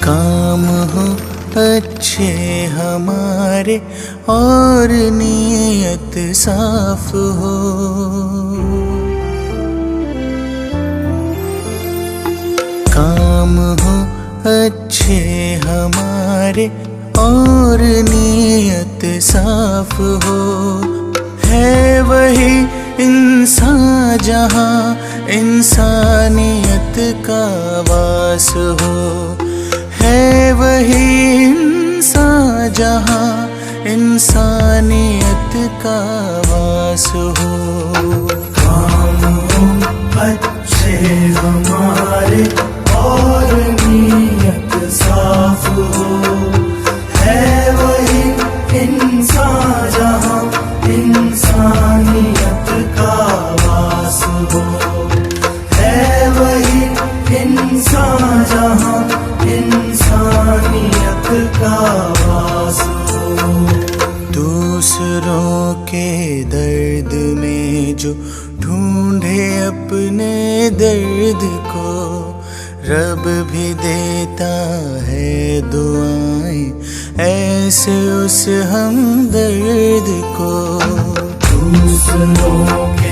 काम हो अच्छे हमारे और नीयत साफ हो। काम हो अच्छे हमारे और नीयत साफ हो। है वही इंसान जहाँ इंसानियत का वास हो। है वही इंसान जहाँ इंसानियत का वास हो। काम हो अच्छे हमारे और नीयत साफ हो। है वही इंसान जहाँ इंसानियत का वास हो। है वही इंसान जहाँ इंसानियत का वास हो। दूसरों के दर्द में जो ढूंढे अपने दर्द को, रब भी देता है दुआएं ऐसे उस हमदर्द को। दूसरों के